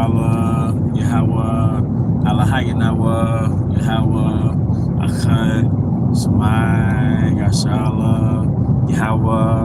Yashala, Yahweh, Alahayanawa, Yahweh, Achad, Shemai, Yashala, Yahweh,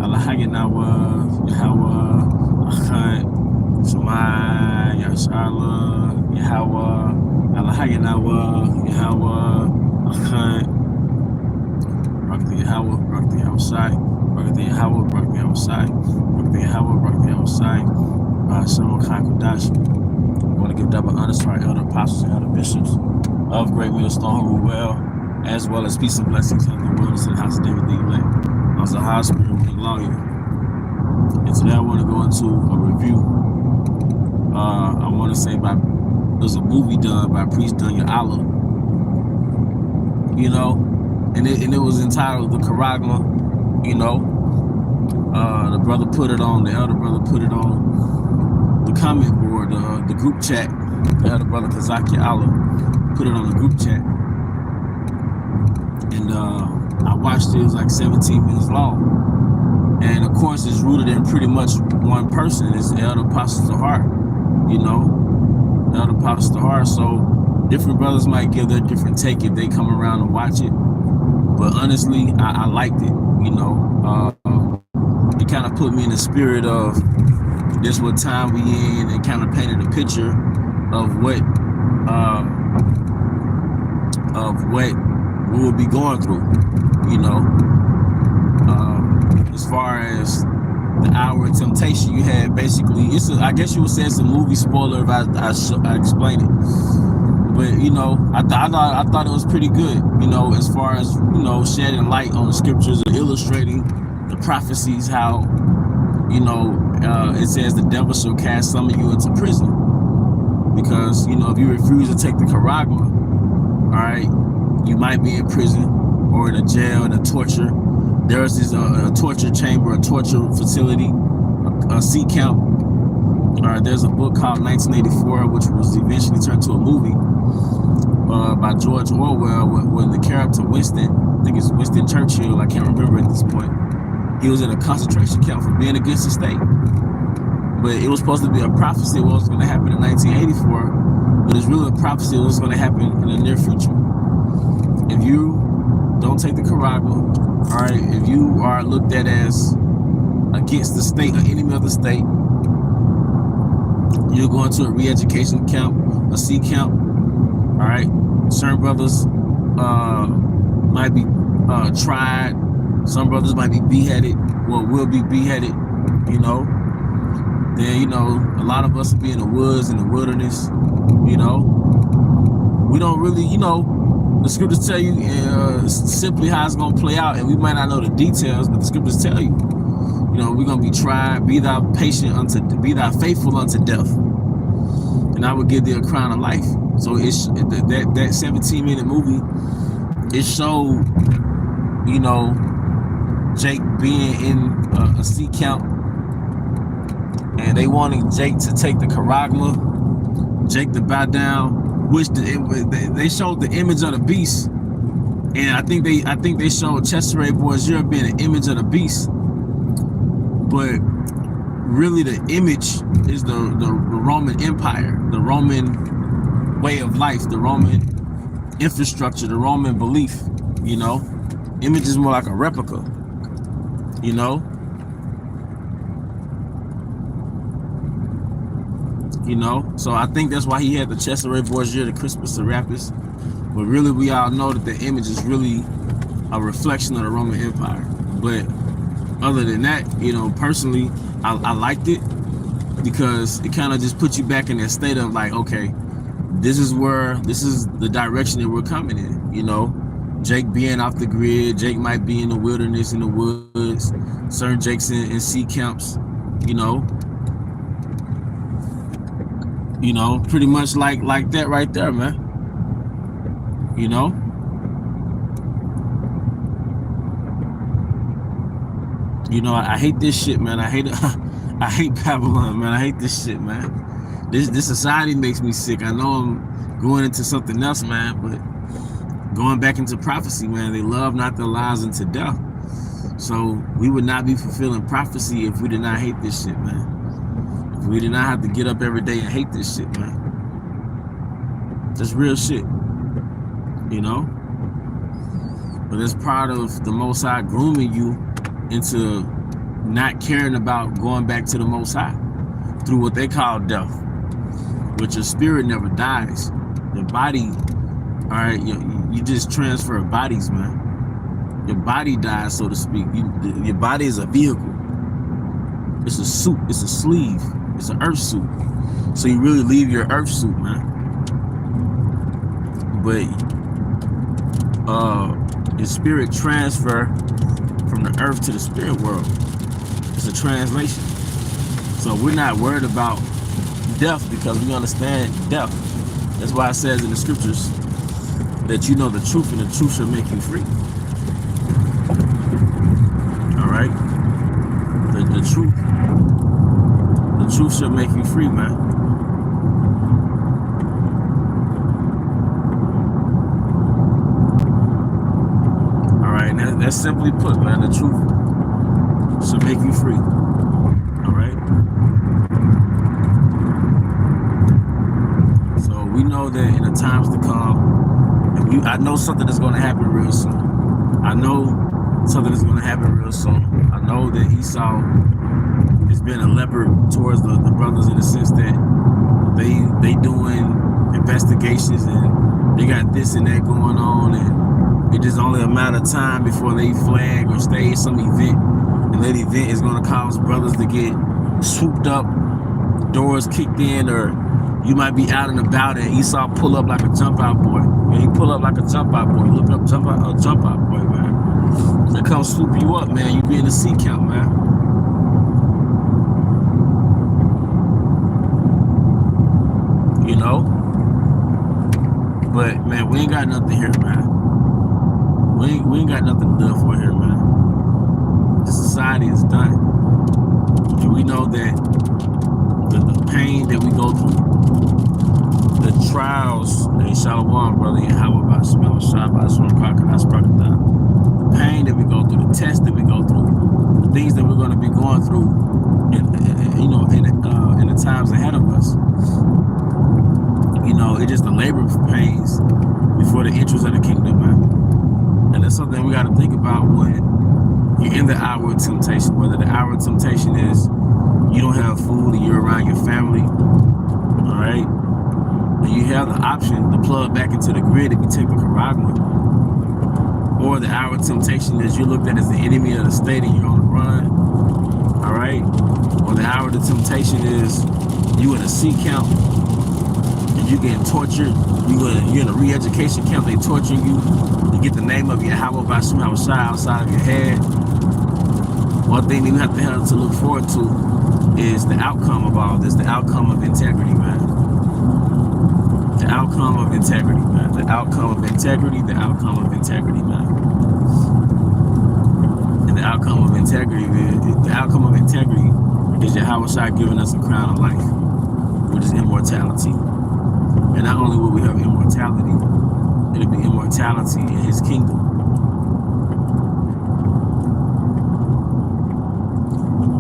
Alahayanawa, Yahweh, Achad, Shemai, Yashala, Yahweh, Alahayanawa, Yahweh, Achad, Rakti Yahweh, Rakti Yahushai, Rakti Yahweh, Rakti Yahushai, Rakti Yahweh, Rakti Yahushai, Shalom Kakodash. I want to give double honors to our elder apostles and elder bishops of Great Millstone who rule well, as well as peace and blessings in the wilderness in the house of David the elect. I was a high GMSspiritwindLevi. And today I want to go into a review. I want to say there's a movie done by Priest Dunya Allah, you know, and it was entitled The Charagma, you know. The brother put it on, the elder brother put it on the comment board, the group chat. The elder brother Kazaki Allah put it on the group chat. And I watched it. It was like 17 minutes long. And of course it's rooted in pretty much one person. It's the elder Apostle Tahar, you know, the elder Apostle Tahar. So different brothers might give their different take if they come around and watch it. But honestly, I liked it, you know. It kind of put me in the spirit of this what time we in, and kind of painted a picture of what we will be going through, you know. As far as the hour of temptation, you had basically, I guess you would say it's a movie spoiler if I explain it. But you know, I thought it was pretty good, you know, as far as, you know, shedding light on the scriptures or illustrating the prophecies, how, you know, it says the devil shall cast some of you into prison because, you know, if you refuse to take the charagma, all right, you might be in prison or in a jail, in a torture. There's this a torture chamber, a torture facility, a seat camp. There's a book called 1984, which was eventually turned to a movie by George Orwell, when the character Winston, I think it's Winston Churchill, I can't remember at this point, he was in a concentration camp for being against the state. But it was supposed to be a prophecy of what was going to happen in 1984, but it's really a prophecy of what's going to happen in the near future. If you don't take the charagma, all right, if you are looked at as against the state, or enemy of the state, you're going to a re-education camp, a C camp, all right? Certain brothers might be tried. Some brothers might be beheaded, or will be beheaded, you know. Then, you know, a lot of us will be in the woods, in the wilderness, you know. We don't really, you know, the scriptures tell you simply how it's going to play out, and we might not know the details, but the scriptures tell you, you know, we're going to be tried, be thou faithful unto death, and I will give thee a crown of life. So it's that 17-minute movie, it showed, you know, Jake being in a sea camp, and they wanted Jake to take the charagma, Jake to bow down, which they showed the image of the beast, and I think they showed Cesare Borgia being an image of the beast, but really the image is the Roman Empire, the Roman way of life, the Roman infrastructure, the Roman belief, you know. Image is more like a replica, you know. You know, so I think that's why he had the Cesare Borgia, the Crispus Serapis. But really, we all know that the image is really a reflection of the Roman Empire. But other than that, you know, personally, I liked it because it kind of just puts you back in that state of like, okay, this is the direction that we're coming in, you know. Jake being off the grid, Jake might be in the wilderness, in the woods, certain Jakes in sea camps, you know. You know, pretty much like that right there, man. You know? You know, I hate this shit, man. I hate Babylon, man. I hate this shit, man. This society makes me sick. I know I'm going into something else, man, but going back into prophecy, man, they love not their lives unto death. So we would not be fulfilling prophecy if we did not hate this shit, man. If We did not have to get up every day and hate this shit, man. That's real shit, you know? But it's part of the Most High grooming you into not caring about going back to the Most High through what they call death, which your spirit never dies. Your body, all right, you just transfer bodies, man. Your body dies, so to speak. Your body is a vehicle. It's a suit. It's a sleeve. It's an earth suit. So you really leave your earth suit, man. But your spirit transfer from the earth to the spirit world. It's a translation. So we're not worried about death because we understand death. That's why it says in the scriptures that you know the truth and the truth shall make you free. All right? The truth shall make you free, man. That's simply put, man, the truth should make you free. All right? So we know that in the times to come, and I know something is going to happen real soon. I know something is going to happen real soon. I know that Esau has been a leopard towards the brothers in the sense that they doing investigations and they got this and that going on, and it's just only a matter of time before they flag or stage some event, and that event is going to cause brothers to get swooped up, doors kicked in, or you might be out and about and Esau pull up like a jump out boy. And he pull up like a jump out boy. Look up jump out boy, man. They come swoop you up, man. You be in the C count, man. You know? But man, we ain't got nothing here, man. We ain't got nothing to live for here, man. The society is done. And we know that the pain that we go through, the trials, and Shalom, brother, and how about smell shot by some crocodile, the pain that we go through, the tests that we go through, the things that we're going to be going through, in the times ahead of us. You know, it's just the labor of pains before the entrance of the kingdom, man. And that's something we got to think about when you're in the hour of temptation, whether the hour of temptation is you don't have food and you're around your family, all right? And you have the option to plug back into the grid if you take the Caragma. Or the hour of temptation is you're looked at as the enemy of the state and you're on the run, all right? Or the hour of the temptation is you in a C count and you're getting tortured. You're in a re-education camp, they torturing you. You get the name of your Yahweh outside of your head. One thing you have to look forward to is the outcome of all this, the outcome of integrity, man. The outcome of integrity, man. The outcome of integrity, the outcome of integrity, man. And the outcome of integrity is Yahweh giving us a crown of life, which is immortality. And not only will we have immortality, it'll be immortality in his kingdom.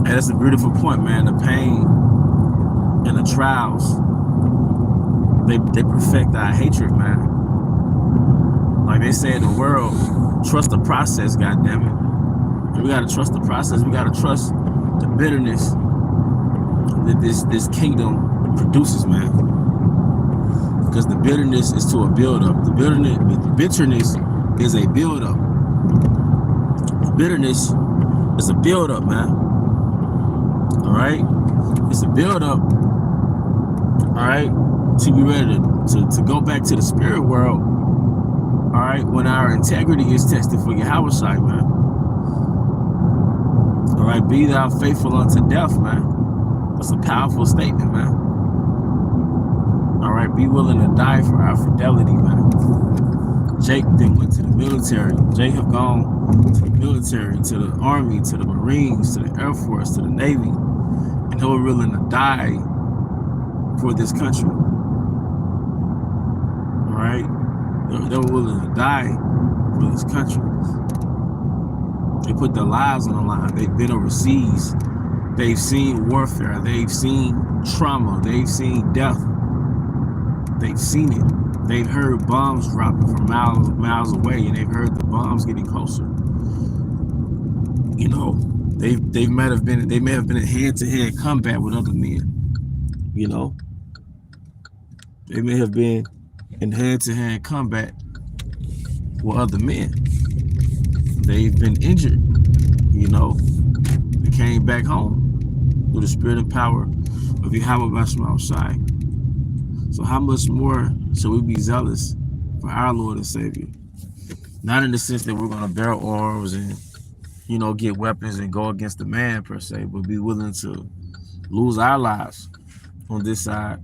And that's a beautiful point, man. The pain and the trials, they perfect our hatred, man. Like they say in the world, trust the process, goddammit. And we gotta trust the process. We gotta trust the bitterness that this kingdom produces, man. Because the bitterness is to a build-up. The bitterness is a build-up. The bitterness is a build-up, man. All right? It's a build-up, all right, to be ready to go back to the spirit world, all right, when our integrity is tested for Yahweh, man. All right, be thou faithful unto death, man. That's a powerful statement, man. All right, be willing to die for our fidelity, man. Jake then went to the military. Jake have gone to the military, to the Army, to the Marines, to the Air Force, to the Navy, and they were willing to die for this country. All right, they were willing to die for this country. They put their lives on the line. They've been overseas They've seen warfare. They've seen trauma. They've seen death. They've seen it. They've heard bombs dropping from miles away, and they've heard the bombs getting closer. You know, they may have been in hand-to-hand combat with other men. You know, they may have been in hand-to-hand combat with other men. They've been injured. You know, they came back home through the spirit and power of Yahweh Basham outside. So how much more should we be zealous for our Lord and Savior? Not in the sense that we're going to bear arms and, you know, get weapons and go against the man per se, but be willing to lose our lives on this side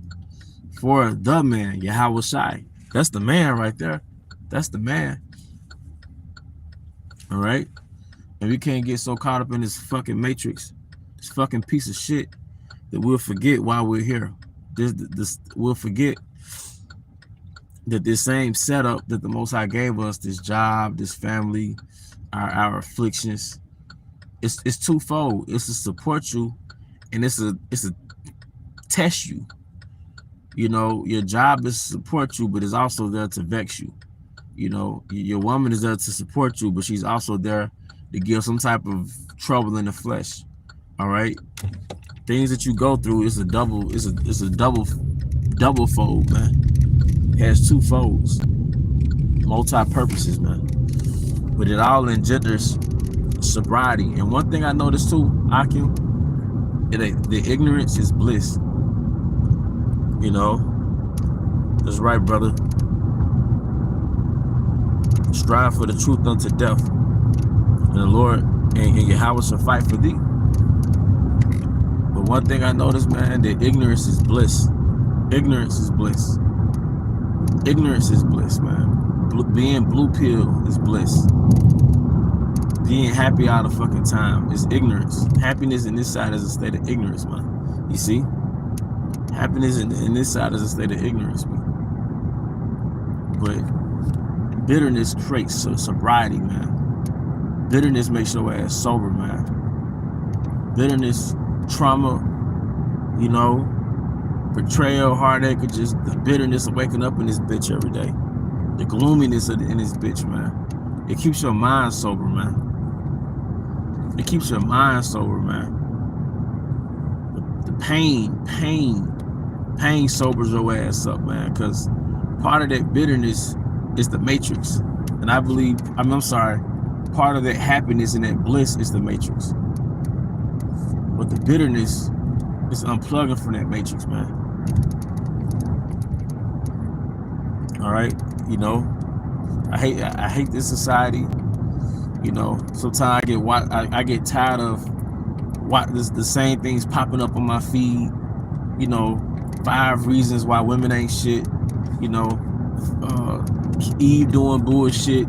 for the man, Yahweh Shai. That's the man right there. That's the man. All right? And we can't get so caught up in this fucking matrix, this fucking piece of shit, that we'll forget why we're here. We'll forget that this same setup that the Most High gave us, this job, this family, our afflictions, it's twofold. It's to support you, and it's a test you. You know, your job is to support you, but it's also there to vex you. You know, your woman is there to support you, but she's also there to give some type of trouble in the flesh. All right, things that you go through is a double fold, man. It has two folds, multi-purposes, man. But it all engenders sobriety. And one thing I noticed too, Akim, the ignorance is bliss. You know, that's right, brother. Strive for the truth unto death, and the Lord and Yahweh shall fight for thee. But one thing I noticed, man, that ignorance is bliss. Ignorance is bliss. Ignorance is bliss, man. Being blue pill is bliss. Being happy all the fucking time is ignorance. Happiness in this side is a state of ignorance, man. You see? Happiness in this side is a state of ignorance, man. But bitterness creates sobriety, man. Bitterness makes your ass sober, man. Bitterness, trauma, you know, betrayal, heartache, or just the bitterness of waking up in this bitch every day. The gloominess in this bitch, man. It keeps your mind sober, man. It keeps your mind sober, man. The pain sobers your ass up, man, because part of that bitterness is the matrix. And I believe, I'm sorry, part of that happiness and that bliss is the matrix. But the bitterness is unplugging from that matrix, man. All right, you know, I hate this society. You know, sometimes I get tired of the same things popping up on my feed. You know, 5 reasons why women ain't shit. You know, Eve doing bullshit.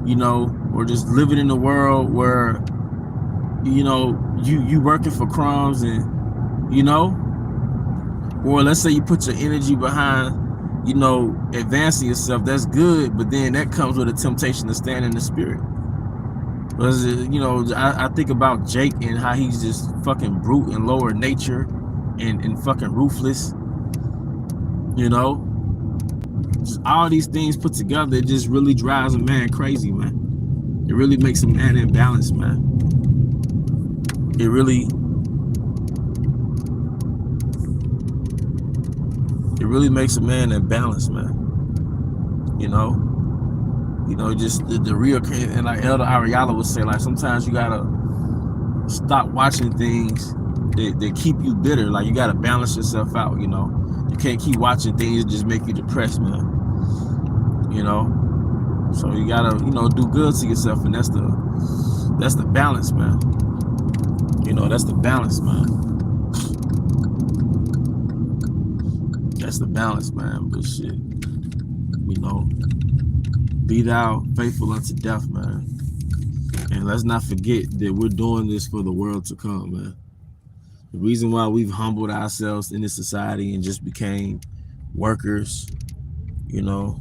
You know, or just living in a world where, you know, you working for crumbs, and, you know, or let's say you put your energy behind, you know, advancing yourself. That's good, but then that comes with a temptation to stand in the spirit. Because, you know, I think about Jake and how he's just fucking brute and lower nature and fucking ruthless. You know, just all these things put together, it just really drives a man crazy, man. It really makes a man imbalanced, man. It really makes a man imbalanced, man. You know, just the real, and like Elder Ariala would say, like, sometimes you gotta stop watching things that keep you bitter. Like, you gotta balance yourself out. You know, you can't keep watching things that just make you depressed, man. You know, so you gotta, you know, do good to yourself, and that's the balance, man. You know, that's the balance, man. That's the balance, man. But shit, you know, be thou faithful unto death, man. And let's not forget that we're doing this for the world to come, man. The reason why we've humbled ourselves in this society and just became workers, you know.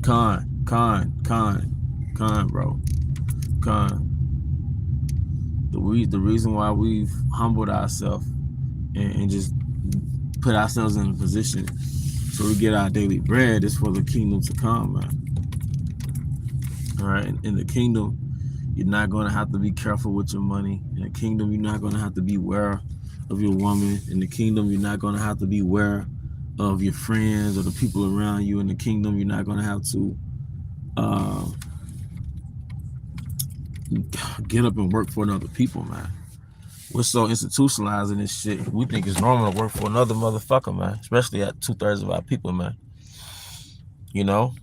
Con, bro. Con. The reason why we've humbled ourselves and just put ourselves in a position so we get our daily bread is for the kingdom to come, man. All right, in the kingdom, you're not going to have to be careful with your money. In the kingdom, you're not going to have to be aware of your woman. In the kingdom, you're not going to have to be aware of your friends or the people around you. In the kingdom, you're not going to have to get up and work for another people, man. We're so institutionalized in this shit. We think it's normal to work for another motherfucker, man. Especially at 2/3 of our people, man. You know?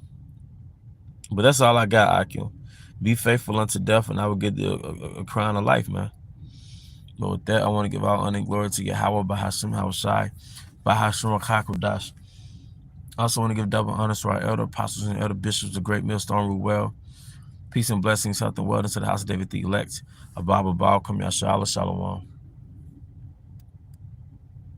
But that's all I got, Akim. Be faithful unto death, and I will get a crown of life, man. But with that, I want to give all honor and glory to Yahweh, Bahashim Hawashai, Bahashim Rakakudash. I also want to give double honors to our elder apostles and elder bishops, the great millstone rule well. Peace and blessings, health and wellness to the house of David the elect. Abba, Abba, Kum Yashala, Shalom.